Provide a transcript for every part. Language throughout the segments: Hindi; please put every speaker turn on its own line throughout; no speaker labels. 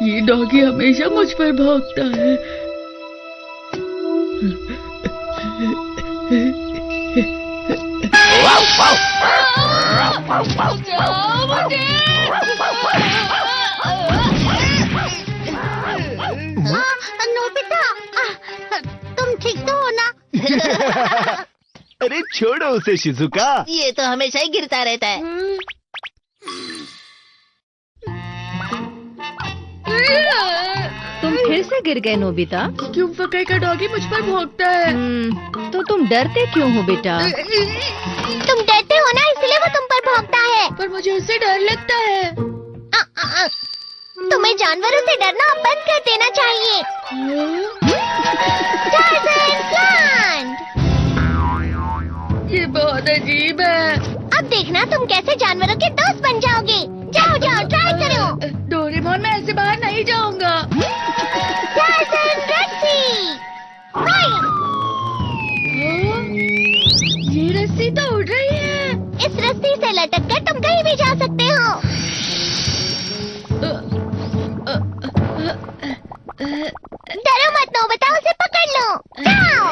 ये डॉगी हमेशा मुझ पर भौंकता है।
नोबिता, तुम ठीक तो हो ना?
अरे छोड़ो उसे शिजुका।
ये तो हमेशा ही गिरता रहता है।
तुम फिर से गिर गए नोबिता?
क्यों फकई का डॉगी मुझ पर भौंकता है?
तो तुम डरते क्यों हो बेटा?
तुम डरते हो ना, इसलिए वो तुम पर भौंकता है।
पर मुझे उससे डर लगता है।
तुम्हें जानवरों से डरना बंद कर देना चाहिए। Tarzan plant.
ये बहुत अजीब है।
अब देखना तुम कैसे जानवरों के दोस्त बन जाओगे। जाओ जाओ, ट्राई करो।
डोरेमोन, मैं ऐसे बाहर नहीं जाऊंगा।
टार्ज़न रस्सी। राइट।
ये रस्सी तो उड़ रही है।
इस रस्सी से लटक कर तुम कहीं भी जा सकते हो। डरो मत नोबिता, उसे पकड़ लो। जाओ।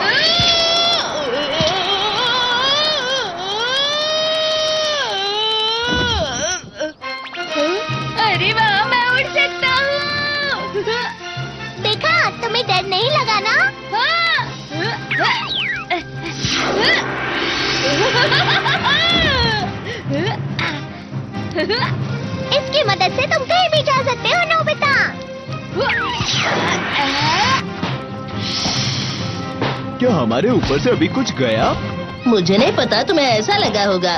अरे वाह, मैं उड़ सकता हूँ।
देखा, तुम्हें डर नहीं लगा ना? इसकी मदद से तुम कहीं भी जा सकते हो नोबिता।
क्या हमारे ऊपर से अभी कुछ गया?
मुझे नहीं पता, तुम्हें ऐसा लगा होगा।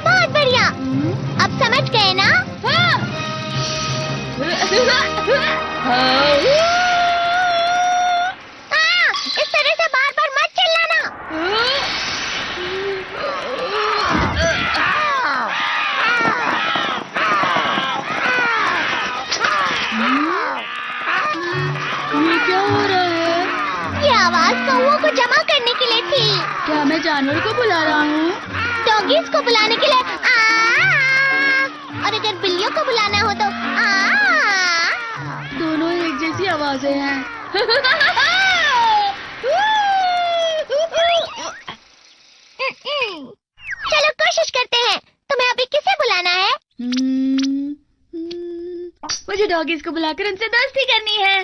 बहुत बढ़िया, अब समझ गए ना? इस तरह से बार-बार मत चिल्लाना।
ये क्या हो रहा है?
ये आवाज कौवों को जमा करने के लिए थी।
क्या मैं जानवर को बुला रहा हूँ?
डॉगीज को बुलाने के लिए और अगर बिल्लियों को बुलाना हो तो
दोनों एक जैसी आवाजें हैं।
चलो कोशिश करते हैं। तुम्हें अभी किसे बुलाना है?
मुझे डॉगीज को बुलाकर उनसे दोस्ती करनी है।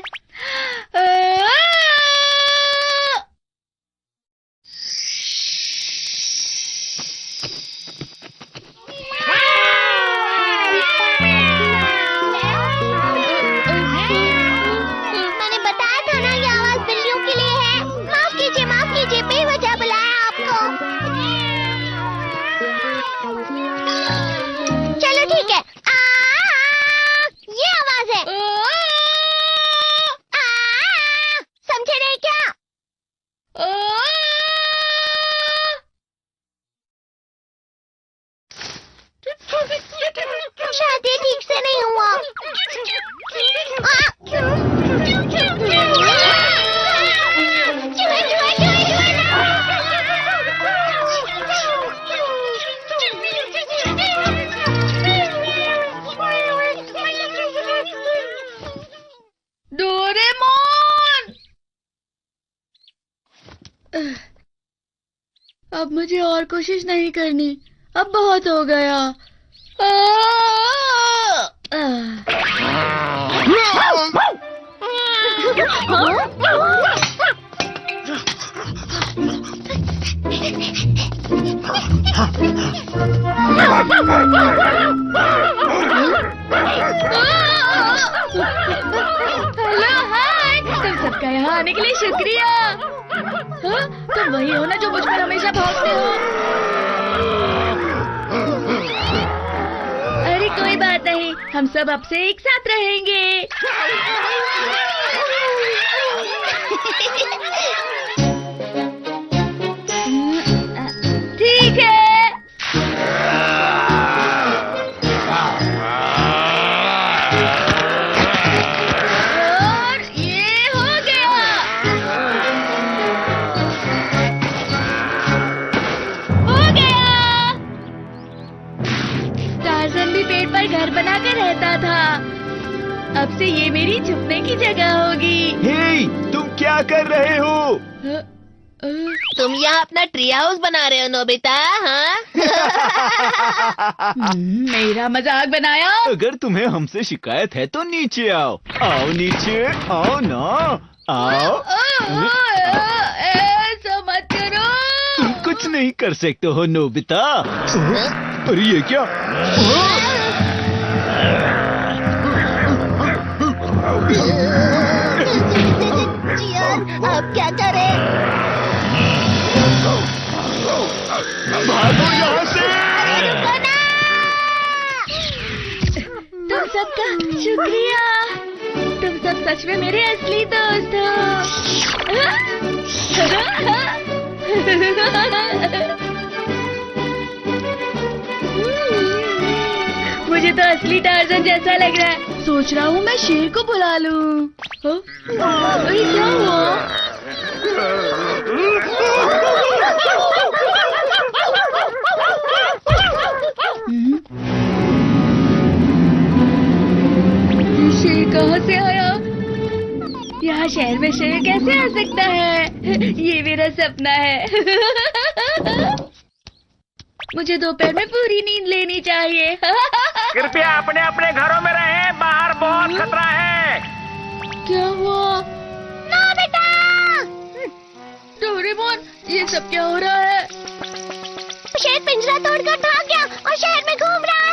मैंने बताया था ना, ये आवाज बिल्लियों के लिए है। माफ कीजिए, बेवजह बुलाया आपको। चलो ठीक है। ये आवाज है। समझे नहीं क्या? शायद ये ठीक से नहीं हुआ।
डोरेमोन! अब मुझे और कोशिश नहीं करनी। अब बहुत हो गया। हेलो, हाय। तुम सबका यहाँ आने के लिए शुक्रिया। तुम वही हो ना जो मुझ पर हमेशा भौंकते हो? अरे कोई बात नहीं, हम सब अब से एक साथ रहेंगे। ठीक है। और ये हो गया। रहता था। अब से ये मेरी छुपने की जगह होगी।
हे, तुम क्या कर रहे हो?
तुम यहाँ अपना ट्री हाउस बना रहे हो नोबिता, हाँ?
मेरा मजाक बनाया।
अगर तुम्हें हमसे शिकायत है तो नीचे आओ। आओ नीचे, आओ ना, आओ।
ऐसा मत करो।
तुम कुछ नहीं कर सकते हो नोबिता। अरे ये क्या?
अब क्या करें?
भागो यहाँ से!
तुम सबका शुक्रिया। तुम सब सच में मेरे असली दोस्त हो। मुझे तो असली टार्ज़न जैसा लग रहा है। सोच रहा हूँ मैं शेर को बुला लूं। अरे क्या हुआ? शेर कहाँ से आया? यहाँ शहर में शेर कैसे आ सकता है? ये मेरा सपना है। मुझे दोपहर में पूरी नींद लेनी चाहिए।
कृपया अपने अपने घरों में रहें, बाहर बहुत खतरा है।
क्या हुआ?
नोबिता!
डोरेमोन, ये सब क्या हो रहा है?
शेर पिंजरा तोड़कर भाग गया और शहर में घूम रहा है।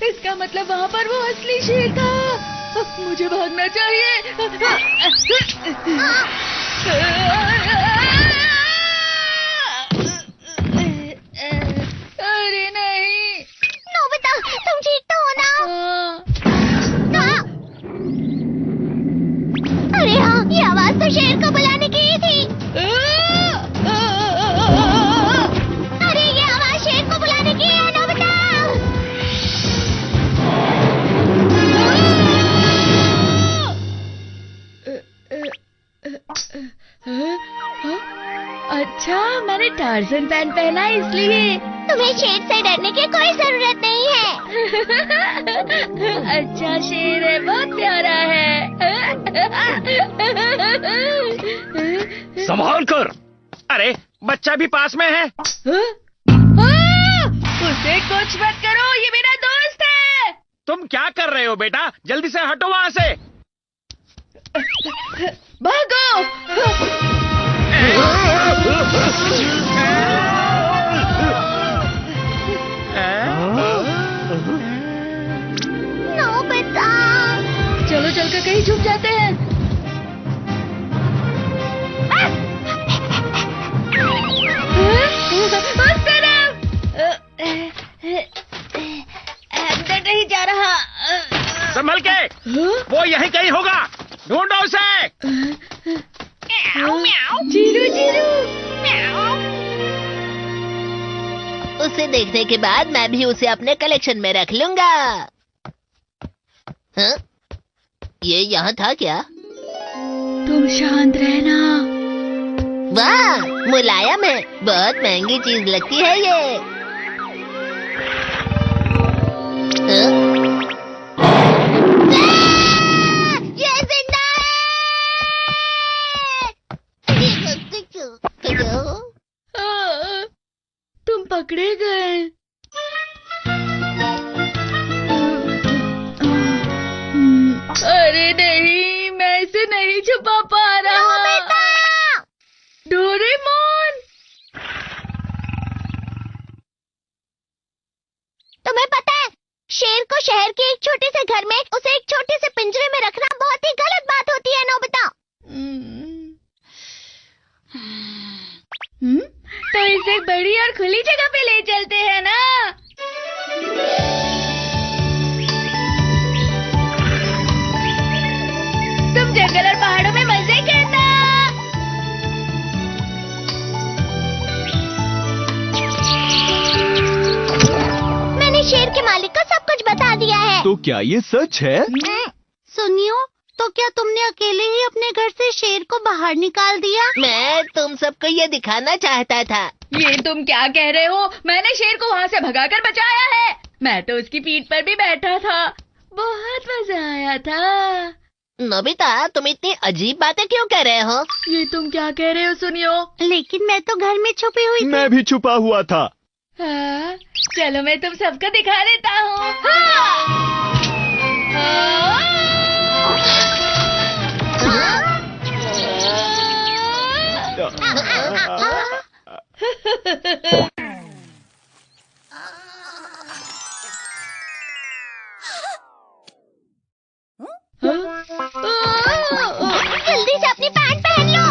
इसका मतलब वहाँ पर वो असली शेर था। मुझे भागना चाहिए। अरे नहीं।
नोबिता, तुम ठीक तो हो ना? हाँ। अरे हाँ, ये आवाज तो शेर को बुलाने की ही थी। अरे ये आवाज शेर को बुलाने की है नोबिता।
अच्छा, मैंने टार्ज़न पैंट पहना है इसलिए।
तुम्हें शेर से डरने की कोई जरूरत नहीं है।
अच्छा शेर है, बहुत प्यारा है।
संभाल कर। अरे बच्चा भी पास में है।
उसे कुछ मत करो, ये मेरा दोस्त है।
तुम क्या कर रहे हो बेटा? जल्दी से हटो वहाँ से।
भागो।
नोबिता,
चलो चलकर कहीं छुप जाते हैं। उस तरफ। अंदर नहीं जा रहा।
संभल के, वो यहीं कहीं होगा। ढूंढो उसे।
Giroud Giroud.
उसे देखने के बाद मैं भी उसे अपने कलेक्शन में रख लूंगा। हाँ? ये यहाँ था क्या?
तुम शांत रहना।
वाह, मुलायम है। बहुत महंगी चीज लगती है ये। हाँ? ये जिंदा है।
तुम पकड़े गए। अरे नहीं, मैं इसे नहीं छुपा पा रहा। डोरेमोन,
तुम्हें पता है, शेर को शहर के एक छोटे से घर में उसे एक छोटे से पिंजरे में रखना बहुत ही गलत बात होती है, नोबिता।
तो इसे एक बड़ी और खुली जगह पे ले चलते हैं ना। तुम जंगल और पहाड़ों में मजे करना।
मैंने शेर के मालिक को सब कुछ बता दिया है।
तो क्या ये सच है?
सुनियो, तो क्या तुमने अकेले ही अपने घर से शेर को बाहर निकाल दिया? मैं तुम सबको ये दिखाना चाहता था।
ये तुम क्या कह रहे हो? मैंने शेर को वहाँ से भगाकर बचाया है। मैं तो उसकी पीठ पर भी बैठा था। बहुत मजा आया था।
नोबिता, तुम इतनी अजीब बातें क्यों कर रहे हो?
ये तुम क्या कह रहे हो सुनियो?
लेकिन मैं तो घर में छुपी हुई थी।
मैं भी छुपा हुआ था।
हाँ, चलो मैं तुम सबको दिखा देता हूँ। हाँ।
जल्दी से अपनी पैंट पहन लो।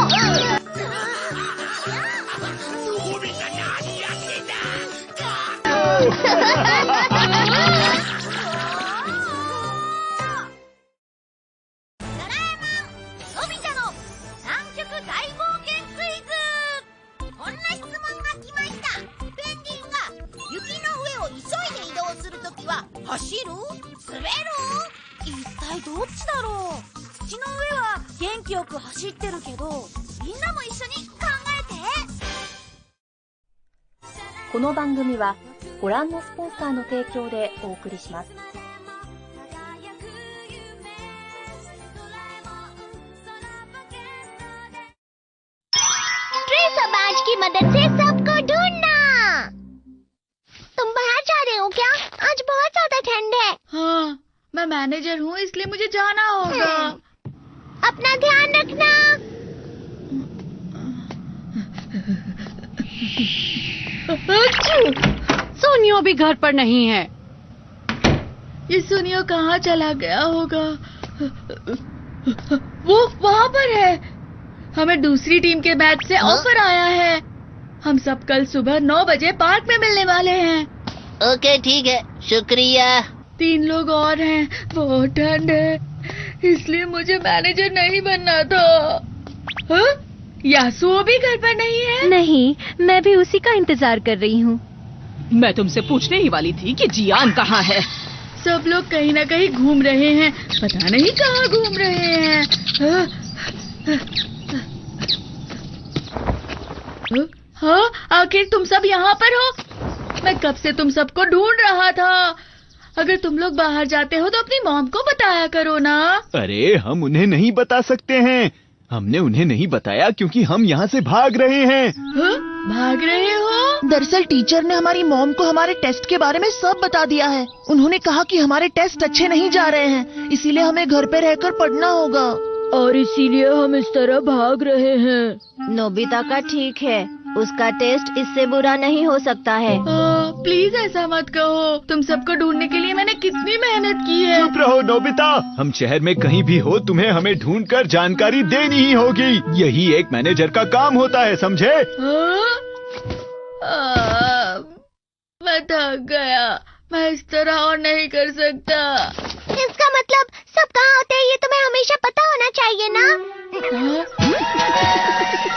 この番組はご覧のスポンサーの提供でお送りします。
ट्रेस अबाज की मदद से सबको ढूंढना। तुम बाहर जा रहे हो क्या? आज बहुत ज्यादा ठंड है।
हाँ, मैं मैनेजर हूँ इसलिए मुझे जाना होगा।
अपना ध्यान रखना।
सोनियो भी घर पर नहीं है।
ये सुनियो कहाँ चला गया होगा? वो वहाँ पर है। हमें दूसरी टीम के मैच से ऑफर आया है। हम सब कल सुबह 9 बजे पार्क में मिलने वाले हैं।
ओके, ठीक है, शुक्रिया।
3 लोग और हैं। बहुत ठंड है, इसलिए मुझे मैनेजर नहीं बनना था। हाँ? यासुओ भी घर पर नहीं है?
नहीं, मैं भी उसी का इंतजार कर रही हूँ।
मैं तुमसे पूछने ही वाली थी कि जियान कहाँ है।
सब लोग कहीं ना कहीं घूम रहे हैं। पता नहीं कहाँ घूम रहे हैं। हाँ, आखिर तुम सब यहाँ पर हो? मैं कब से तुम सबको ढूंढ रहा था। अगर तुम लोग बाहर जाते हो तो अपनी मॉम को बताया करो ना।
अरे हम उन्हें नहीं बता सकते हैं। हमने उन्हें नहीं बताया क्योंकि हम यहाँ से भाग रहे हैं।
हाँ? भाग रहे हो?
दरअसल टीचर ने हमारी मॉम को हमारे टेस्ट के बारे में सब बता दिया है। उन्होंने कहा कि हमारे टेस्ट अच्छे नहीं जा रहे हैं, इसीलिए हमें घर पे रहकर पढ़ना होगा।
और इसीलिए हम इस तरह भाग रहे हैं। नोबिता का ठीक है, उसका टेस्ट इससे बुरा नहीं हो सकता है।
प्लीज ऐसा मत कहो। तुम सबको ढूंढने के लिए मैंने कितनी मेहनत की है।
चुप रहो नोबिता। हम शहर में कहीं भी हो, तुम्हें हमें ढूंढकर जानकारी देनी ही होगी। यही एक मैनेजर का काम होता है, समझे?
मैं थक गया। मैं इस तरह और नहीं कर सकता।
इसका मतलब सब कहाँ होते हैं ये तुम्हें हमेशा पता होना चाहिए ना।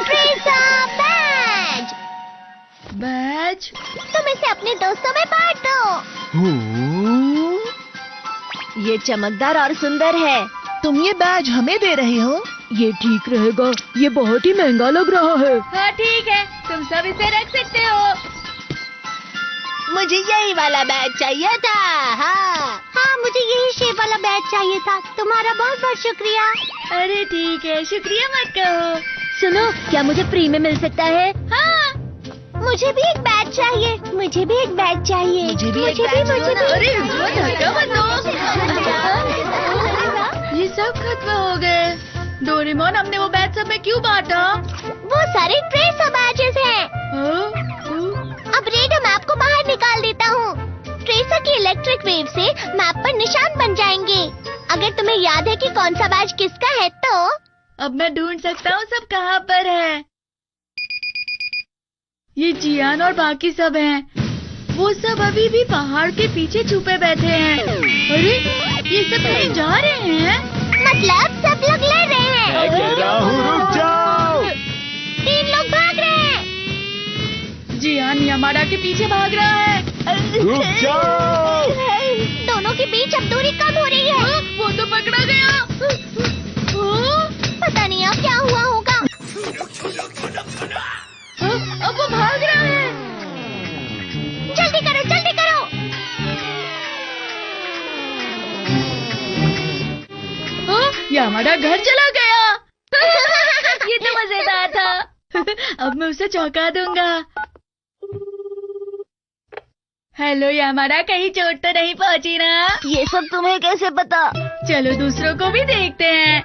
ट्रेस अबाज।
बैज? बैज।
तुम इसे अपने दोस्तों में बांट दो।
ये चमकदार और सुंदर है।
तुम ये बैज हमें दे रहे हो?
ये ठीक रहेगा, ये बहुत ही महंगा लग रहा है।
हाँ ठीक है, तुम सब इसे रख सकते हो।
मुझे यही वाला बैज चाहिए था। हाँ, मुझे यही शेप वाला बैज चाहिए था। तुम्हारा बहुत बहुत शुक्रिया।
अरे ठीक है, शुक्रिया मत कहो।
सुनो, क्या मुझे फ्री में मिल सकता है?
हाँ,
मुझे भी एक बैज चाहिए। मुझे भी एक बैज चाहिए।
मुझे भी एक बैज दो ना।
अरे वो धक्का मत दो। ये सब खत्म हो गए। डोरेमोन, हमने वो बैज सब में क्यों बांटा?
वो सारे ट्रेसर बैजेस हैं। अब रेडियो मैप को बाहर निकाल देता हूँ। ट्रेसर की इलेक्ट्रिक वेव से मैप पर निशान बन जाएंगे। अगर तुम्हें याद है कि कौन सा बैज किसका है तो
अब मैं ढूंढ सकता हूँ सब कहाँ पर है। ये जियान और बाकी सब हैं। वो सब अभी भी पहाड़ के पीछे छुपे बैठे हैं। अरे ये सब कहीं जा रहे हैं?
मतलब सब लोग लड़ रहे हैं।
मैं कह रहा हूँ रुक जाओ।
3 लोग भाग रहे हैं।
जियान यामाडा के पीछे भाग रहा है।
रुक जाओ।
दोनों के बीच अब दूरी कम हो रही है।
वो तो पकड़ा गया।
पता नहीं अब क्या हुआ होगा।
अब वो भाग रहा है।
जल्दी करो, जल्दी करो।
यामाडा घर चला गया। ये तो मजेदार था। अब मैं उसे चौंका दूंगा। हेलो यामाडा, कहीं चोट तो नहीं पहुंची ना?
ये सब तुम्हें कैसे पता?
चलो दूसरों को भी देखते हैं।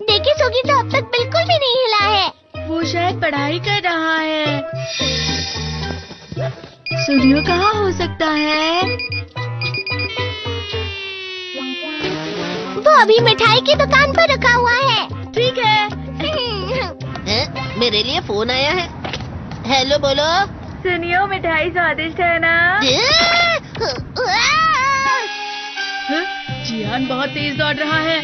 देखिए, सोगी तो अब तक बिल्कुल भी नहीं हिला है।
वो शायद पढ़ाई कर रहा है। सूर्यो कहाँ हो सकता है?
वो अभी मिठाई की दुकान पर रुका हुआ है।
ठीक है।
मेरे लिए फोन आया है। हेलो, बोलो।
सुनियो, मिठाई स्वादिष्ट है ना? जियान बहुत तेज दौड़ रहा है।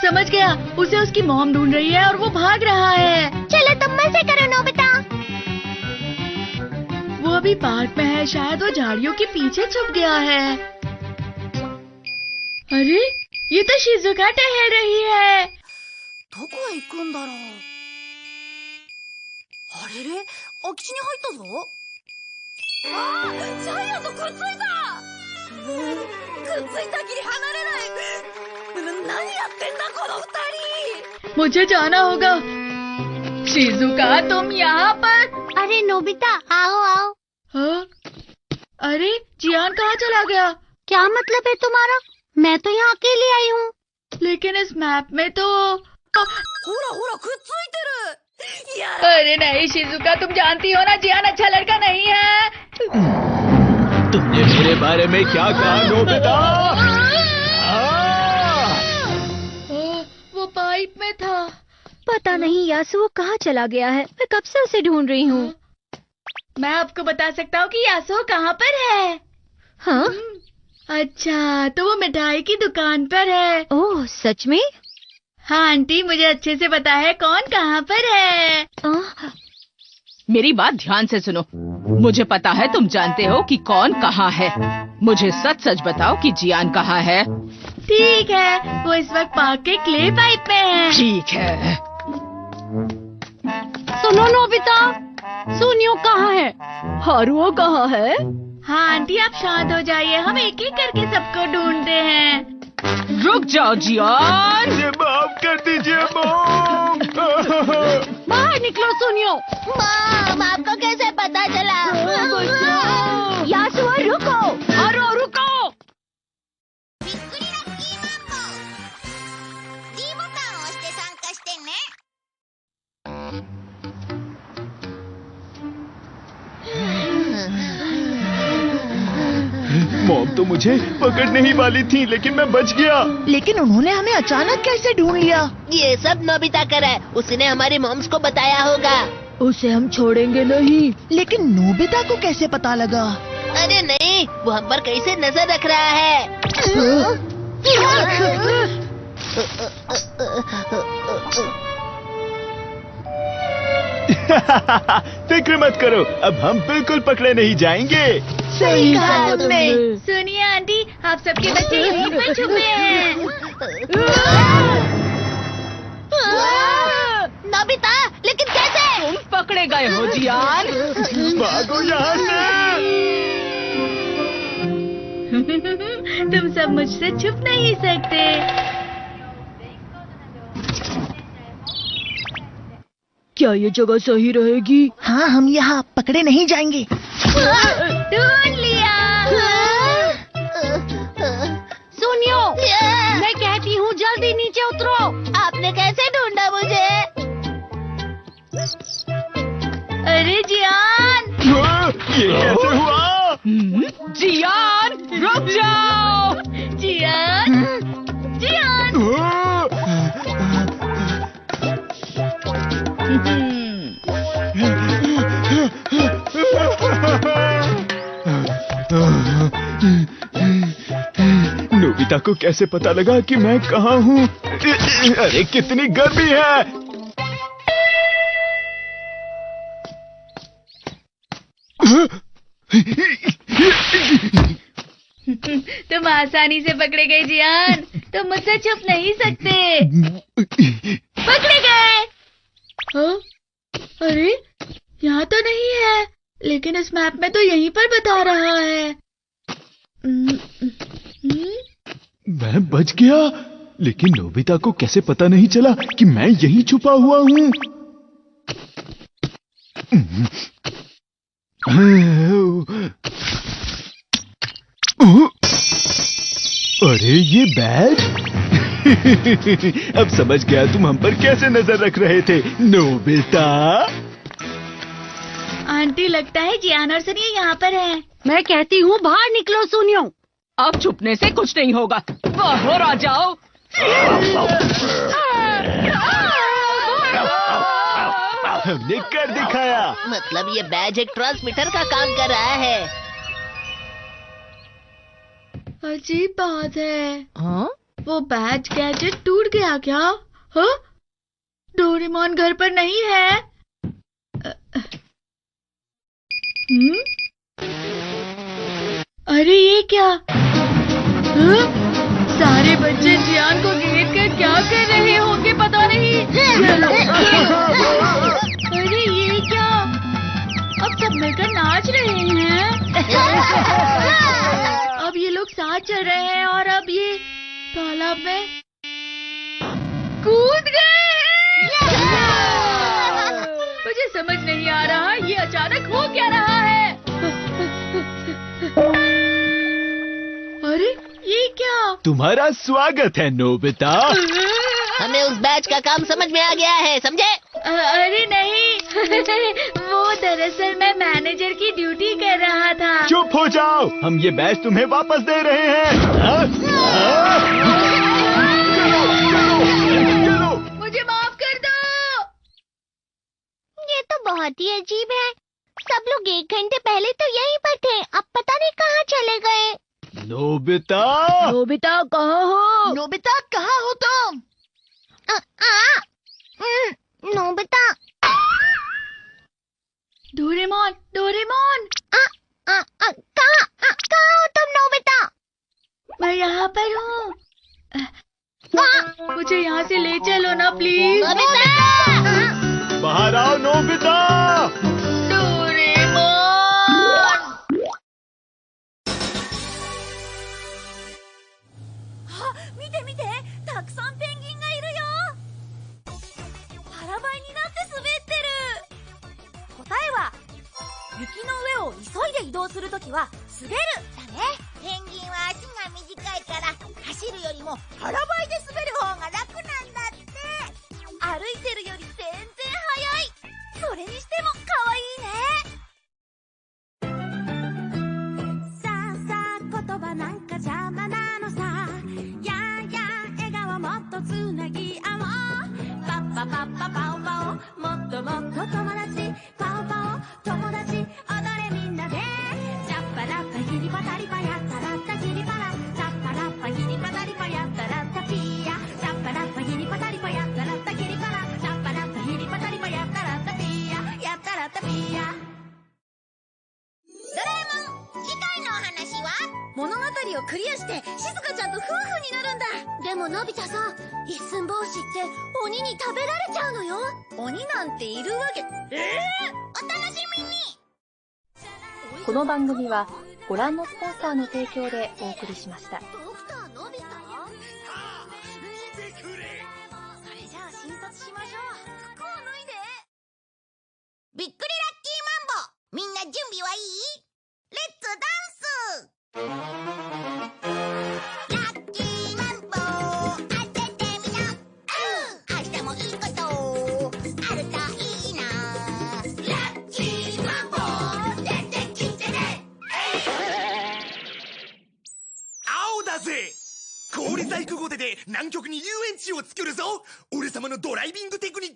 समझ गया, उसे उसकी मॉम ढूंढ रही है और वो भाग रहा है।
चलो तुम मजे करो नोबिता।
वो अभी पार्क में है, शायद वो झाड़ियों के पीछे छुप गया है। अरे ये तो शिजुका टहल रही है। मुझे जाना होगा। शिजुका, तुम यहाँ पर?
अरे नोबिता, आओ आओ।
हाँ? अरे जियान कहाँ चला गया?
क्या मतलब है तुम्हारा? मैं तो यहाँ अकेली आई हूँ।
लेकिन इस मैप में तो अरे नहीं शिजुका, तुम जानती हो ना जियान अच्छा लड़का नहीं है।
तुमने मेरे बारे में क्या कहा नोबिता?
वो पाइप में था।
पता नहीं यासुओ कहाँ चला गया है। मैं कब से उसे ढूंढ रही हूँ।
मैं आपको बता सकता हूँ कि यासुओ कहाँ पर है।
हाँ?
अच्छा, तो वो मिठाई की दुकान पर है।
ओह, सच में?
हाँ आंटी, मुझे अच्छे से पता है कौन कहाँ पर है।
मेरी बात ध्यान से सुनो। मुझे पता है तुम जानते हो कि कौन कहाँ है। मुझे सच सच बताओ कि जियान कहाँ है।
ठीक है, वो इस वक्त पार्क के क्ले पाइप में है।
ठीक है।
सुनो नोबिता, सुनियो कहाँ है? हारुओ कहाँ है?
हाँ आंटी, आप शांत हो जाइए, हम एक एक करके सबको ढूंढते हैं।
रुक जाओ जियान।
मुझे माफ कर दीजिए मॉम।
बाहर निकलो सुनियो।
मॉम, आपको कैसे पता चला?
यासुओ रुको। हारुओ रुको।
मॉम तो मुझे पकड़ने ही वाली थी, लेकिन मैं बच गया।
लेकिन उन्होंने हमें अचानक कैसे ढूंढ लिया?
ये सब नोबिता करा है। उसने हमारी मॉम्स को बताया होगा।
उसे हम छोड़ेंगे नहीं।
लेकिन नोबिता को कैसे पता लगा?
अरे नहीं, वो हम पर कैसे नजर रख रहा है।
फिक्र मत करो, अब हम बिल्कुल पकड़े नहीं जाएंगे।
सही कहा तुमने।
सुनिए आंटी, आप सबके बच्चे यहीं पर छुपे हैं।
नोबिता, लेकिन कैसे?
तुम पकड़े गए हो जियान।
भागो यहाँ से।
तुम सब मुझसे छुप नहीं सकते।
क्या ये जगह सही रहेगी?
हाँ, हम यहाँ पकड़े नहीं जाएंगे।
ढूंढ लिया।
सुनियो, मैं कहती हूँ जल्दी नीचे उतरो। आपने कैसे ढूंढा मुझे?
अरे जियान,
ये कैसे हुआ?
जियान, रुक जाओ।
जियान, जियान।
नोबिता को कैसे पता लगा कि मैं कहाँ हूँ? अरे कितनी गर्मी है।
तुम आसानी से पकड़े गए जियान, तुम मुझसे छुप नहीं सकते। पकड़े गए। हाँ? अरे यहाँ तो नहीं है, लेकिन इस मैप में तो यहीं पर बता रहा है।
मैं बच गया, लेकिन नोबिता को कैसे पता नहीं चला कि मैं यहीं छुपा हुआ हूँ? अरे ये बैज। अब समझ गया तुम हम पर कैसे नजर रख रहे थे, नोबिता।
आंटी, लगता है जियान और सुनियो यहाँ पर है।
मैं कहती हूँ बाहर निकलो सुनियो।
अब छुपने से कुछ नहीं होगा, बाहर आ जाओ।
हमने कर दिखाया।
मतलब ये बैज एक ट्रांसमीटर का काम कर रहा है।
अजीब बात है।
हाँ?
वो बैज गैजेट टूट गया क्या? हाँ? डोरेमोन घर पर नहीं है। अरे ये क्या? हाँ? सारे बच्चे जियान को घेर कर क्या कर रहे होंगे पता नहीं। अरे ये क्या? अब सब मिलकर नाच रहे हैं। अब ये लोग साथ चल रहे हैं और अब ये तालाब में कूद गए। मुझे समझ नहीं आ रहा ये अचानक हो क्या रहा है। अरे ये क्या?
तुम्हारा स्वागत है नोबिता।
हमें उस बैच का काम समझ में आ गया है, समझे?
अरे नहीं। वो दरअसल मैं मैनेजर की ड्यूटी कर रहा था।
चुप हो जाओ, हम ये बैच तुम्हें वापस दे रहे हैं। चलो।
मुझे माफ कर दो।
ये तो बहुत ही अजीब है। सब लोग 1 घंटे पहले तो यहीं पर थे, अब पता नहीं कहाँ चले गए।
नोबिता,
नोबिता कहाँ हो?
नोबिता कहाँ हो तुम?
नोबिता।
Doraemon, Doraemon.
कहाँ हो तुम नोबिता?
मैं यहाँ पर हूँ। मुझे यहाँ से ले चलो ना प्लीज।
नोबिता!
बाहर आओ नोबिता।
डोरेमोन।
見て見て、たくさんペンギンがいるよ。腹ばいになって滑ってる。答えは雪の上を急いで移動するときは滑るだね。ペンギンは足が短いから走るよりも腹ばいで滑る方が楽なんだって。歩いてるより全然速い。それにしても可愛いね。さあさあ言葉なんか邪魔なのさ。やや笑顔もっとつなぎ合おう。パッパパッパパオパオ、もっともっと友達。パオパオ友達、踊れみんなで。チャッパラッパヒリパタリパやったらったヒリパラ。チャッパラッパヒリパタリパやったらったピーヤ。チャッパラッパヒリパタリパやったらったヒリパラ。チャッパラッパヒリパタリパやったらったピーヤ。や物語をクリアして静香ちゃんと夫婦になるんだ。でものび太さん、一寸法師って鬼に食べられちゃうのよ。鬼なんているわけ。お楽しみに。
この番組はご覧のスポンサーの提供でお送りしました。
ドクターのび太？それじゃあ診察しましょう。服を脱いで。びっくりラッキーマンボ。みんな準備はいい？レッツダンス！ラッキーマンボ当ててみな。明日もいいことあるといいな。ラッキーマンボ出てきてね。
青だぜ。氷細工ゴテで南極に遊園地を作るぞ。俺様のドライビングテクニック